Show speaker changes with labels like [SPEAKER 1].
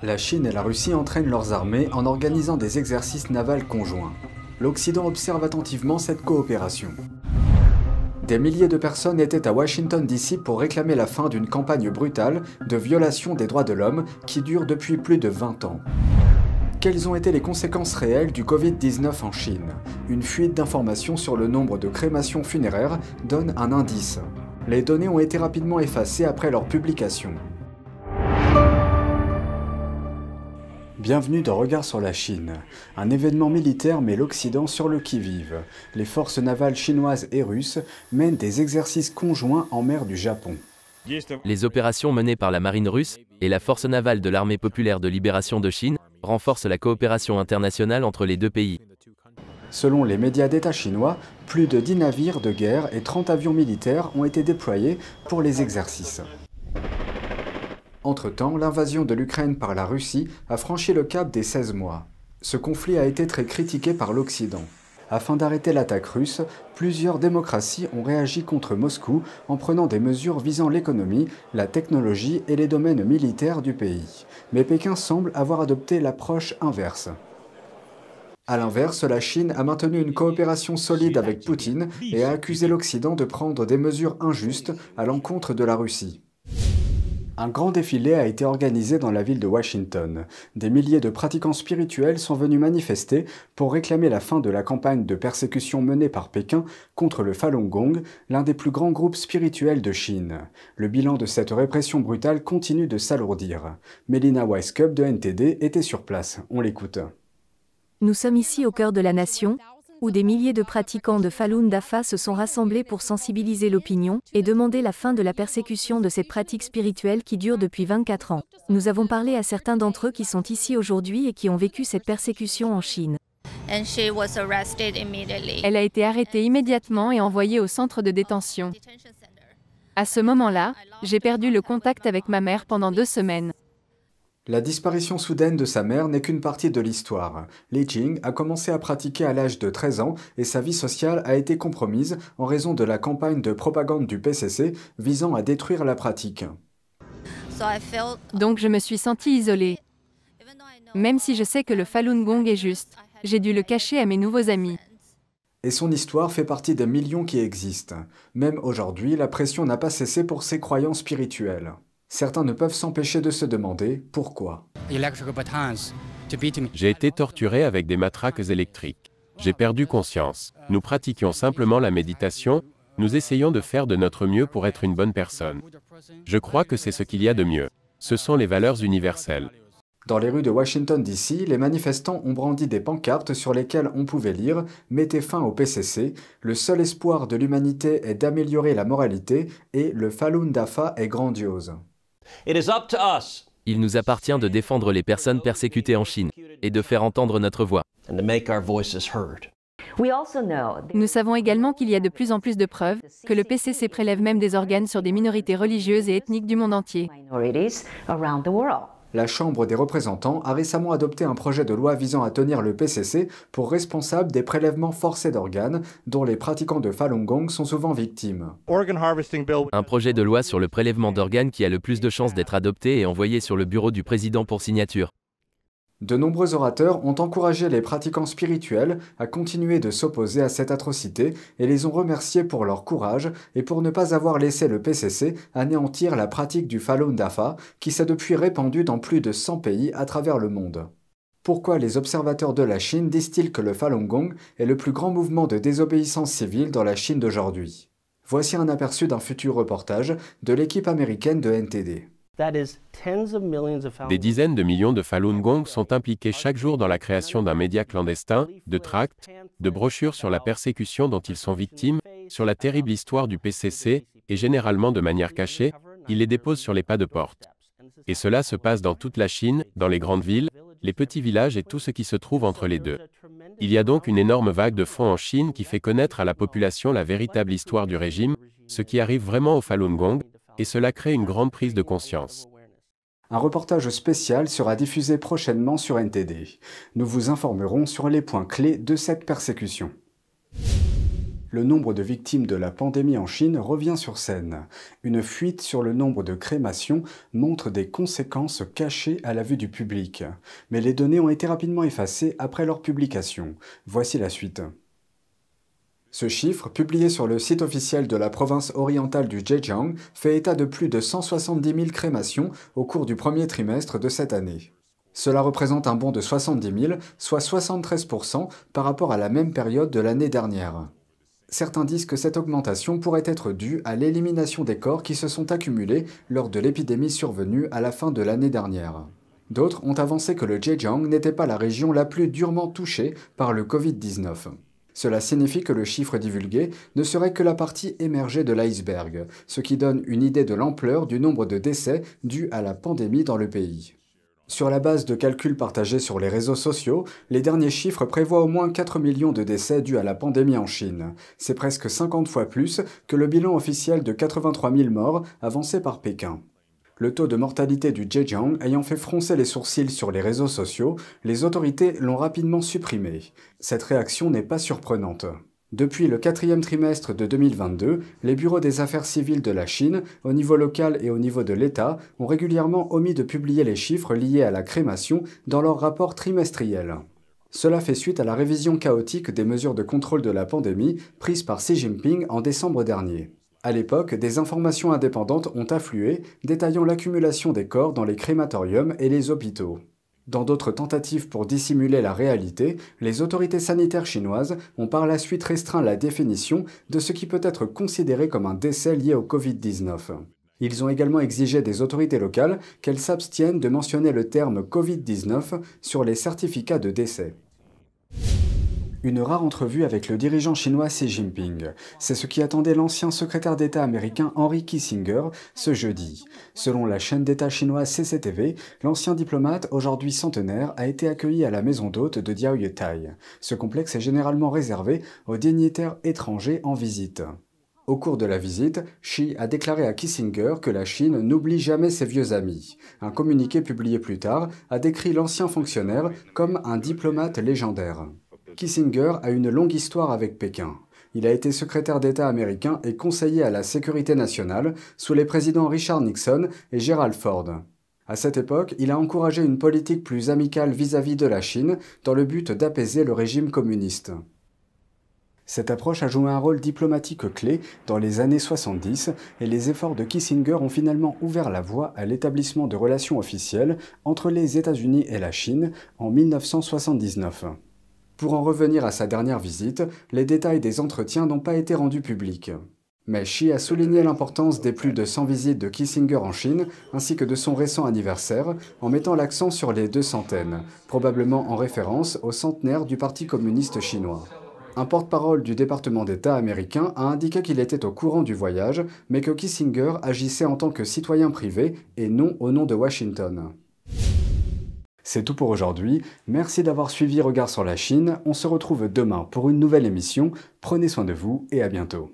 [SPEAKER 1] La Chine et la Russie entraînent leurs armées en organisant des exercices navals conjoints. L'Occident observe attentivement cette coopération. Des milliers de personnes étaient à Washington DC pour réclamer la fin d'une campagne brutale de violation des droits de l'homme qui dure depuis plus de 20 ans. Quelles ont été les conséquences réelles du Covid-19 en Chine? Une fuite d'informations sur le nombre de crémations funéraires donne un indice. Les données ont été rapidement effacées après leur publication. Bienvenue dans Regard sur la Chine. Un événement militaire met l'Occident sur le qui-vive. Les forces navales chinoises et russes mènent des exercices conjoints en mer du Japon.
[SPEAKER 2] Les opérations menées par la marine russe et la force navale de l'armée populaire de libération de Chine renforcent la coopération internationale entre les deux pays.
[SPEAKER 1] Selon les médias d'État chinois, plus de 10 navires de guerre et 30 avions militaires ont été déployés pour les exercices. Entre-temps, l'invasion de l'Ukraine par la Russie a franchi le cap des 16 mois. Ce conflit a été très critiqué par l'Occident. Afin d'arrêter l'attaque russe, plusieurs démocraties ont réagi contre Moscou en prenant des mesures visant l'économie, la technologie et les domaines militaires du pays. Mais Pékin semble avoir adopté l'approche inverse. A l'inverse, la Chine a maintenu une coopération solide avec Poutine et a accusé l'Occident de prendre des mesures injustes à l'encontre de la Russie. Un grand défilé a été organisé dans la ville de Washington. Des milliers de pratiquants spirituels sont venus manifester pour réclamer la fin de la campagne de persécution menée par Pékin contre le Falun Gong, l'un des plus grands groupes spirituels de Chine. Le bilan de cette répression brutale continue de s'alourdir. Melina Weisskopf de NTD était sur place. On l'écoute.
[SPEAKER 3] Nous sommes ici au cœur de la nation, où des milliers de pratiquants de Falun Dafa se sont rassemblés pour sensibiliser l'opinion et demander la fin de la persécution de cette pratique spirituelle qui dure depuis 24 ans. Nous avons parlé à certains d'entre eux qui sont ici aujourd'hui et qui ont vécu cette persécution en Chine.
[SPEAKER 4] Elle a été arrêtée immédiatement et envoyée au centre de détention. À ce moment-là, j'ai perdu le contact avec ma mère pendant 2 semaines.
[SPEAKER 1] La disparition soudaine de sa mère n'est qu'une partie de l'histoire. Li Jing a commencé à pratiquer à l'âge de 13 ans et sa vie sociale a été compromise en raison de la campagne de propagande du PCC visant à détruire la pratique.
[SPEAKER 4] Donc je me suis sentie isolée. Même si je sais que le Falun Gong est juste, j'ai dû le cacher à mes nouveaux amis.
[SPEAKER 1] Et son histoire fait partie des millions qui existent. Même aujourd'hui, la pression n'a pas cessé pour ses croyances spirituelles. Certains ne peuvent s'empêcher de se demander pourquoi.
[SPEAKER 5] J'ai été torturé avec des matraques électriques. J'ai perdu conscience. Nous pratiquions simplement la méditation, nous essayons de faire de notre mieux pour être une bonne personne. Je crois que c'est ce qu'il y a de mieux. Ce sont les valeurs universelles.
[SPEAKER 1] Dans les rues de Washington DC, les manifestants ont brandi des pancartes sur lesquelles on pouvait lire « Mettez fin au PCC »,« Le seul espoir de l'humanité est d'améliorer la moralité » et « Le Falun Dafa est grandiose ».
[SPEAKER 2] Il nous appartient de défendre les personnes persécutées en Chine et de faire entendre notre voix.
[SPEAKER 4] Nous savons également qu'il y a de plus en plus de preuves que le PCC prélève même des organes sur des minorités religieuses et ethniques du monde entier.
[SPEAKER 1] La Chambre des représentants a récemment adopté un projet de loi visant à tenir le PCC pour responsable des prélèvements forcés d'organes dont les pratiquants de Falun Gong sont souvent victimes.
[SPEAKER 2] Un projet de loi sur le prélèvement d'organes qui a le plus de chances d'être adopté et envoyé sur le bureau du président pour signature.
[SPEAKER 1] De nombreux orateurs ont encouragé les pratiquants spirituels à continuer de s'opposer à cette atrocité et les ont remerciés pour leur courage et pour ne pas avoir laissé le PCC anéantir la pratique du Falun Dafa qui s'est depuis répandue dans plus de 100 pays à travers le monde. Pourquoi les observateurs de la Chine disent-ils que le Falun Gong est le plus grand mouvement de désobéissance civile dans la Chine d'aujourd'hui? Voici un aperçu d'un futur reportage de l'équipe américaine de NTD.
[SPEAKER 5] Des dizaines de millions de Falun Gong sont impliqués chaque jour dans la création d'un média clandestin, de tracts, de brochures sur la persécution dont ils sont victimes, sur la terrible histoire du PCC, et généralement de manière cachée, ils les déposent sur les pas de porte. Et cela se passe dans toute la Chine, dans les grandes villes, les petits villages et tout ce qui se trouve entre les deux. Il y a donc une énorme vague de fonds en Chine qui fait connaître à la population la véritable histoire du régime, ce qui arrive vraiment au Falun Gong, et cela crée une grande prise de conscience.
[SPEAKER 1] Un reportage spécial sera diffusé prochainement sur NTD. Nous vous informerons sur les points clés de cette persécution. Le nombre de victimes de la pandémie en Chine revient sur scène. Une fuite sur le nombre de crémations montre des conséquences cachées à la vue du public. Mais les données ont été rapidement effacées après leur publication. Voici la suite. Ce chiffre, publié sur le site officiel de la province orientale du Zhejiang, fait état de plus de 170 000 crémations au cours du premier trimestre de cette année. Cela représente un bond de 70 000, soit 73% par rapport à la même période de l'année dernière. Certains disent que cette augmentation pourrait être due à l'élimination des corps qui se sont accumulés lors de l'épidémie survenue à la fin de l'année dernière. D'autres ont avancé que le Zhejiang n'était pas la région la plus durement touchée par le Covid-19. Cela signifie que le chiffre divulgué ne serait que la partie émergée de l'iceberg, ce qui donne une idée de l'ampleur du nombre de décès dus à la pandémie dans le pays. Sur la base de calculs partagés sur les réseaux sociaux, les derniers chiffres prévoient au moins 4 millions de décès dus à la pandémie en Chine. C'est presque 50 fois plus que le bilan officiel de 83 000 morts avancé par Pékin. Le taux de mortalité du Zhejiang ayant fait froncer les sourcils sur les réseaux sociaux, les autorités l'ont rapidement supprimé. Cette réaction n'est pas surprenante. Depuis le 4e trimestre de 2022, les bureaux des affaires civiles de la Chine, au niveau local et au niveau de l'État, ont régulièrement omis de publier les chiffres liés à la crémation dans leurs rapports trimestriels. Cela fait suite à la révision chaotique des mesures de contrôle de la pandémie prises par Xi Jinping en décembre dernier. À l'époque, des informations indépendantes ont afflué, détaillant l'accumulation des corps dans les crématoriums et les hôpitaux. Dans d'autres tentatives pour dissimuler la réalité, les autorités sanitaires chinoises ont par la suite restreint la définition de ce qui peut être considéré comme un décès lié au Covid-19. Ils ont également exigé des autorités locales qu'elles s'abstiennent de mentionner le terme Covid-19 sur les certificats de décès. Une rare entrevue avec le dirigeant chinois Xi Jinping. C'est ce qui attendait l'ancien secrétaire d'État américain Henry Kissinger ce jeudi. Selon la chaîne d'État chinoise CCTV, l'ancien diplomate, aujourd'hui centenaire, a été accueilli à la maison d'hôte de Diaoyutai. Ce complexe est généralement réservé aux dignitaires étrangers en visite. Au cours de la visite, Xi a déclaré à Kissinger que la Chine n'oublie jamais ses vieux amis. Un communiqué publié plus tard a décrit l'ancien fonctionnaire comme un diplomate légendaire. Kissinger a une longue histoire avec Pékin. Il a été secrétaire d'État américain et conseiller à la sécurité nationale sous les présidents Richard Nixon et Gerald Ford. À cette époque, il a encouragé une politique plus amicale vis-à-vis de la Chine dans le but d'apaiser le régime communiste. Cette approche a joué un rôle diplomatique clé dans les années 70 et les efforts de Kissinger ont finalement ouvert la voie à l'établissement de relations officielles entre les États-Unis et la Chine en 1979. Pour en revenir à sa dernière visite, les détails des entretiens n'ont pas été rendus publics. Mais Xi a souligné l'importance des plus de 100 visites de Kissinger en Chine, ainsi que de son récent anniversaire, en mettant l'accent sur les 200, probablement en référence au centenaire du Parti communiste chinois. Un porte-parole du département d'État américain a indiqué qu'il était au courant du voyage, mais que Kissinger agissait en tant que citoyen privé et non au nom de Washington. C'est tout pour aujourd'hui, merci d'avoir suivi Regard sur la Chine, on se retrouve demain pour une nouvelle émission, prenez soin de vous et à bientôt.